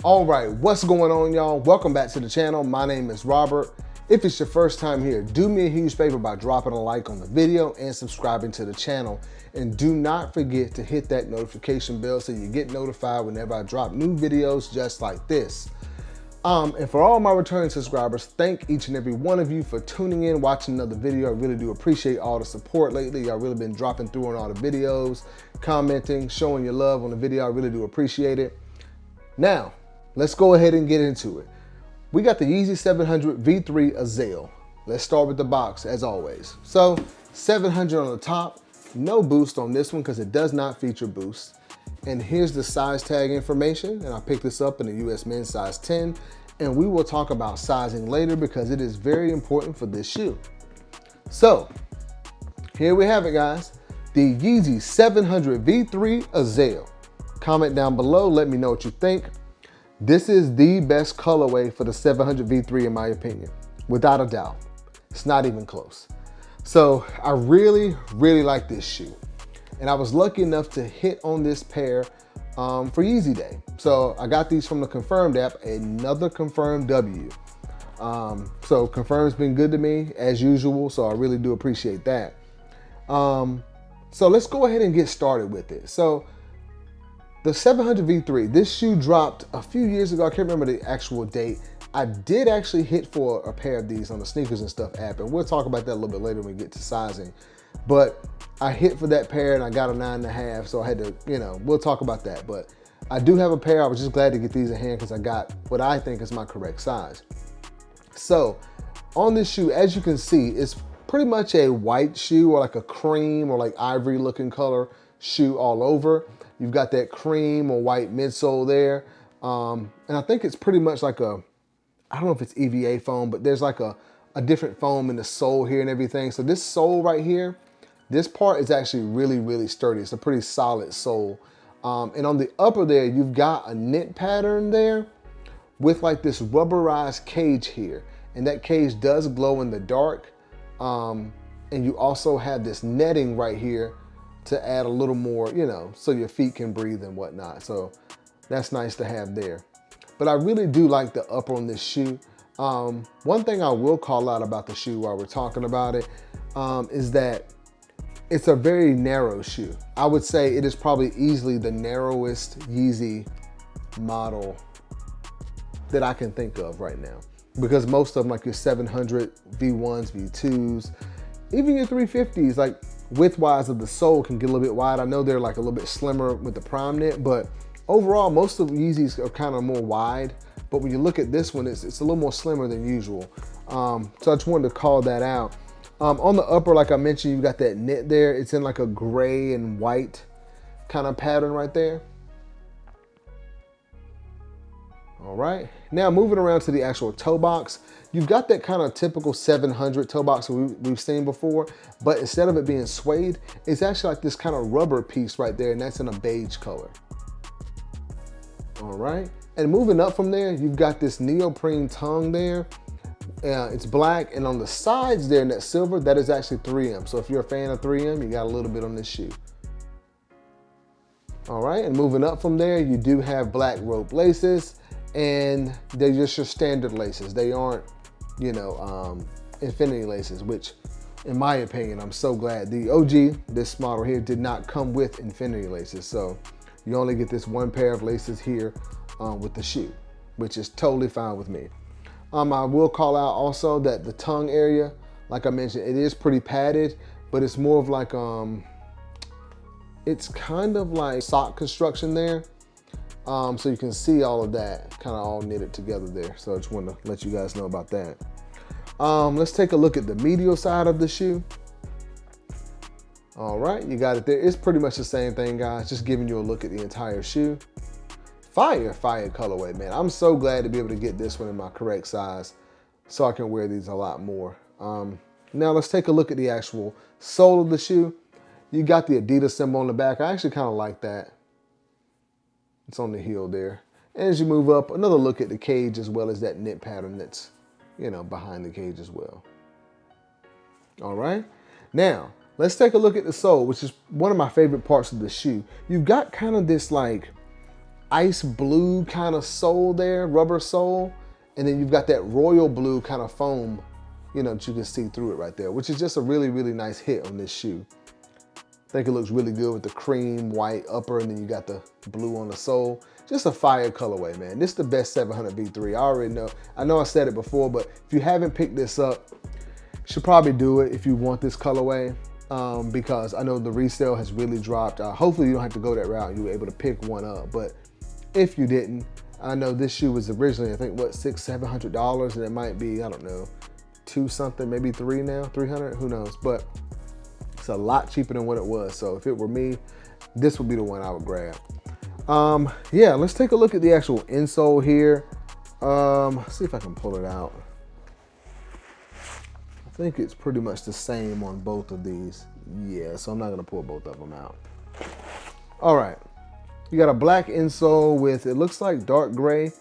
All right, what's going on, y'all? Welcome back to the channel. My name is Robert. If it's your first time here, do me a huge favor by dropping a like on the video and subscribing to the channel. And do not forget to hit that notification bell so you get notified whenever I drop new videos just like this. And for all my returning subscribers, thank each and every one of you for tuning in, watching another video. I really do appreciate all the support lately. Y'all really been dropping through on all the videos, commenting, showing your love on the video. I really do appreciate it. Now, let's go ahead and get into it. We got the Yeezy 700 V3 Azael. Let's start with the box as always. So 700 on the top, no boost on this one because it does not feature boost. And here's the size tag information. And I picked this up in the US men's size 10. And we will talk about sizing later because it is very important for this shoe. So here we have it, guys. The Yeezy 700 V3 Azael. Comment down below, let me know what you think. This is the best colorway for the 700 V3 in my opinion, without a doubt. It's not even close. So I really like this shoe. And I was lucky enough to hit on this pair for Yeezy Day. So I got these from the Confirmed app, another Confirmed W. So Confirmed's been good to me as usual, so I really do appreciate that. So let's go ahead and get started with it. So the 700 V3, this shoe dropped a few years ago. I can't remember the actual date. I did actually hit for a pair of these on the Sneakers and Stuff app, and we'll talk about that a little bit later when we get to sizing. But I hit for that pair and I got a 9.5, so I had to, we'll talk about that. But I do have a pair. I was just glad to get these in hand because I got what I think is my correct size. So on this shoe, as you can see, it's pretty much a white shoe or like a cream or like ivory looking color shoe all over. You've got that cream or white midsole there. And I think it's pretty much like I don't know if it's EVA foam, but there's like a different foam in the sole here and everything. So this sole right here, this part is actually really sturdy. It's a pretty solid sole. And on the upper there, you've got a knit pattern there with like this rubberized cage here. And that cage does glow in the dark. And you also have this netting right here to add a little more, so your feet can breathe and whatnot. So that's nice to have there. But I really do like the upper on this shoe. One thing I will call out about the shoe while we're talking about it is that it's a very narrow shoe. I would say it is probably easily the narrowest Yeezy model that I can think of right now. Because most of them, like your 700 V1s, V2s, even your 350s, like width-wise of the sole can get a little bit wide. I know they're like a little bit slimmer with the prime knit, but overall, most of the Yeezys are kind of more wide. But when you look at this one, it's a little more slimmer than usual. So I just wanted to call that out. On the upper, like I mentioned, you've got that knit there. It's in like a gray and white kind of pattern right there. All right, now moving around to the actual toe box, you've got that kind of typical 700 toe box we've seen before, but instead of it being suede, it's actually like this kind of rubber piece right there, and that's in a beige color. All right, and moving up from there, you've got this neoprene tongue there. It's black, and on the sides there in that silver, that is actually 3M. So if you're a fan of 3M, you got a little bit on this shoe. All right, and moving up from there, you do have black rope laces. And they're just your standard laces. They aren't, infinity laces, which in my opinion, I'm so glad. The OG, this model here, did not come with infinity laces. So you only get this one pair of laces here with the shoe, which is totally fine with me. I will call out also that the tongue area, like I mentioned, it is pretty padded, but it's more of like, it's kind of like sock construction there. So you can see all of that kind of all knitted together there. So I just want to let you guys know about that. Let's take a look at the medial side of the shoe. All right, you got it there. It's pretty much the same thing, guys. Just giving you a look at the entire shoe. Fire colorway, man. I'm so glad to be able to get this one in my correct size so I can wear these a lot more. Now let's take a look at the actual sole of the shoe. You got the Adidas symbol on the back. I actually kind of like that. It's on the heel there. And as you move up, another look at the cage as well as that knit pattern that's, behind the cage as well. All right. Now, let's take a look at the sole, which is one of my favorite parts of the shoe. You've got kind of this like ice blue kind of sole there, rubber sole. And then you've got that royal blue kind of foam, you know, that you can see through it right there, which is just a really, really nice hit on this shoe. I think it looks really good with the cream white upper, and then you got the blue on the sole. Just a fire colorway, man. This is the best 700 V3. I already know. I know I said it before, but if you haven't picked this up, you should probably do it if you want this colorway, because I know the resale has really dropped. Hopefully you don't have to go that route and you were able to pick one up. But if you didn't, I know this shoe was originally, I think, what, $600-700, and it might be, I don't know, two something, maybe three now, 300, who knows? But it's a lot cheaper than what it was. So if it were me, this would be the one I would grab. Yeah, let's take a look at the actual insole here. See if I can pull it out. I think it's pretty much the same on both of these. Yeah, so I'm not gonna pull both of them out. All right, you got a black insole with, it looks like dark gray,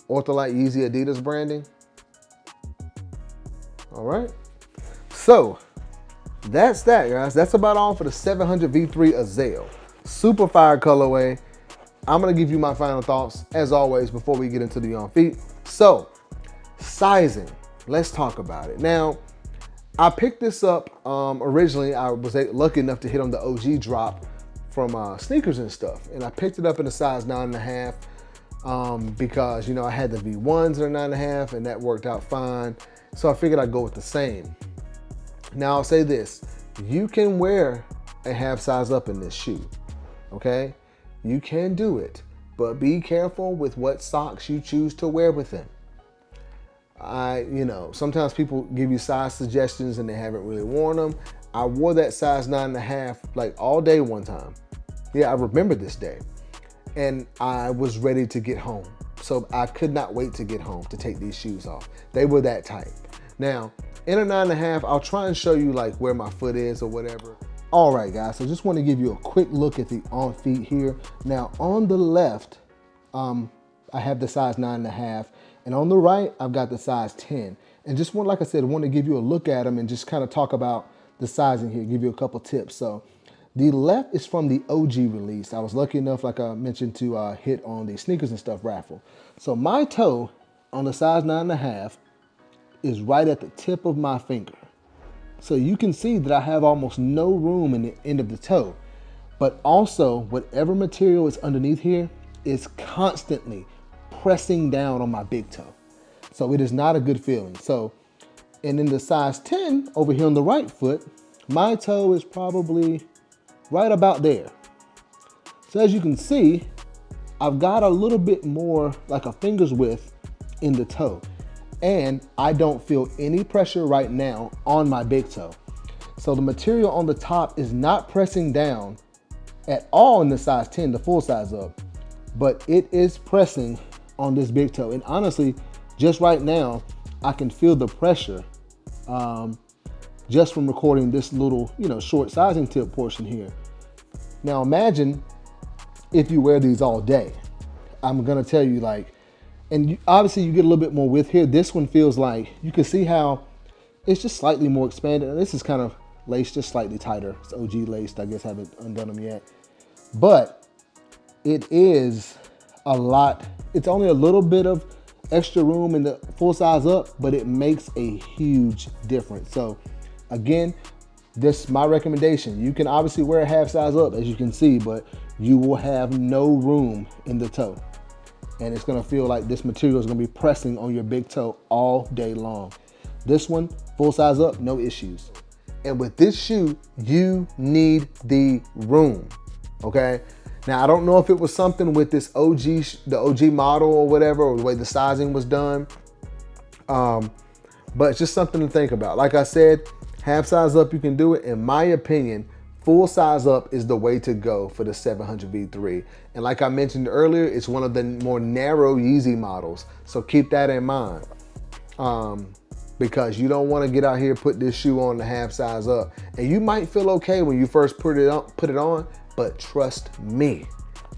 Ortholite Yeezy Adidas branding. All right, so that's that, guys. That's about all for the 700 V3 Azael. Super fire colorway. I'm gonna give you my final thoughts, as always, before we get into the on feet. So, sizing, let's talk about it. Now, I picked this up, originally I was lucky enough to hit on the OG drop from Sneakers and Stuff. And I picked it up in a size 9.5 because, you know, I had the V1s that are 9.5 and that worked out fine. So I figured I'd go with the same. Now I'll say this, you can wear a half size up in this shoe, okay? You can do it, but be careful with what socks you choose to wear with them. You know, sometimes people give you size suggestions and they haven't really worn them. I wore that size 9.5 like all day one time. Yeah, I remember this day. And I was ready to get home. So I could not wait to get home to take these shoes off. They were that tight. Now, in a 9.5, I'll try and show you like where my foot is or whatever. All right, guys, so just want to give you a quick look at the on feet here. Now, on the left, I have the size 9.5, and on the right, I've got the size 10. And just want, like I said, I want to give you a look at them and just kind of talk about the sizing here, give you a couple tips. So the left is from the OG release. I was lucky enough, like I mentioned, to hit on the Sneakers and Stuff raffle. So my toe on the size 9.5 is right at the tip of my finger. So you can see that I have almost no room in the end of the toe, but also whatever material is underneath here is constantly pressing down on my big toe. So it is not a good feeling. So, and in the size 10 over here on the right foot, my toe is probably right about there. So as you can see, I've got a little bit more like a finger's width in the toe. And I don't feel any pressure right now on my big toe. So the material on the top is not pressing down at all in the size 10, the full size up, but it is pressing on this big toe. And honestly, just right now, I can feel the pressure just from recording this little, you know, short sizing tip portion here. Now imagine if you wear these all day. I'm gonna tell you, like, and obviously you get a little bit more width here. This one feels like, you can see how it's just slightly more expanded. And this is kind of laced just slightly tighter. It's OG laced, I guess haven't undone them yet. But it is a lot, it's only a little bit of extra room in the full size up, but it makes a huge difference. So again, this is my recommendation. You can obviously wear a half size up, as you can see, but you will have no room in the toe. And it's gonna feel like this material is gonna be pressing on your big toe all day long. This one, full size up, no issues. And with this shoe, you need the room, okay? Now, I don't know if it was something with this the OG model or whatever, or the way the sizing was done, but it's just something to think about. Like I said, half size up, you can do it. In my opinion, full size up is the way to go for the 700 V3. And like I mentioned earlier, it's one of the more narrow Yeezy models. So keep that in mind. Because you don't want to get out here, put this shoe on the half size up. And you might feel okay when you first put it on, but trust me,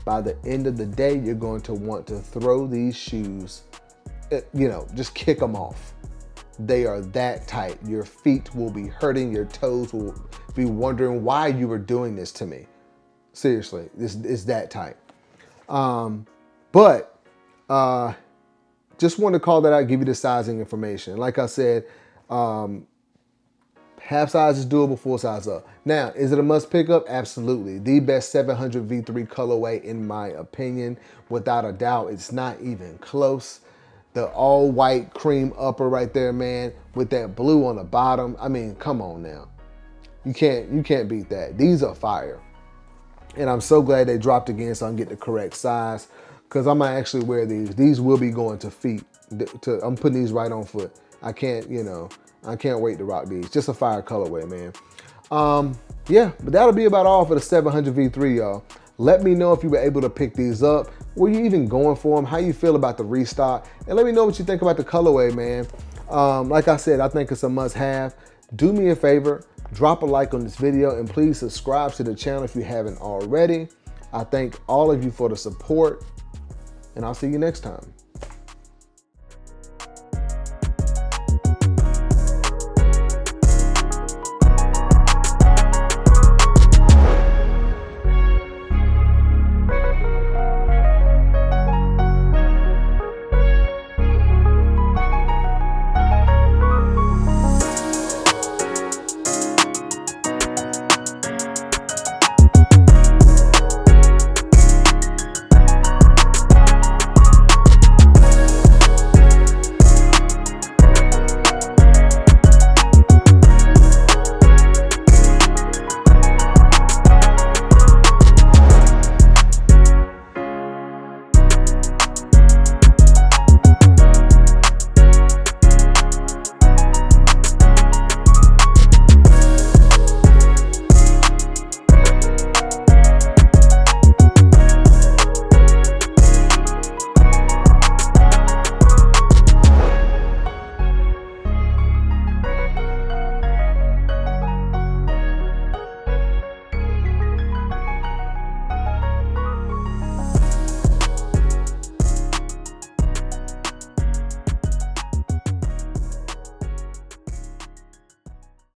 by the end of the day, you're going to want to throw these shoes, you know, just kick them off. They are that tight. Your feet will be hurting. Your toes will be wondering why you were doing this to me. Seriously, this is that tight. But just wanted to call that out, give you the sizing information. Like I said, half size is doable, full size up. Now, is it a must pick up? Absolutely. The best 700 V3 colorway in my opinion, without a doubt. It's not even close. The all white cream upper right there, man, with that blue on the bottom. I mean, come on now. You can't beat that. These are fire. And I'm so glad they dropped again so I can get the correct size, because I might actually wear these. These will be going to feet. I'm putting these right on foot. I can't wait to rock these. Just a fire colorway, man. Yeah, but that'll be about all for the 700 V3, y'all. Let me know if you were able to pick these up. Were you even going for them? How you feel about the restock? And let me know what you think about the colorway, man. Like I said, I think it's a must-have. Do me a favor, drop a like on this video, and please subscribe to the channel if you haven't already. I thank all of you for the support, and I'll see you next time.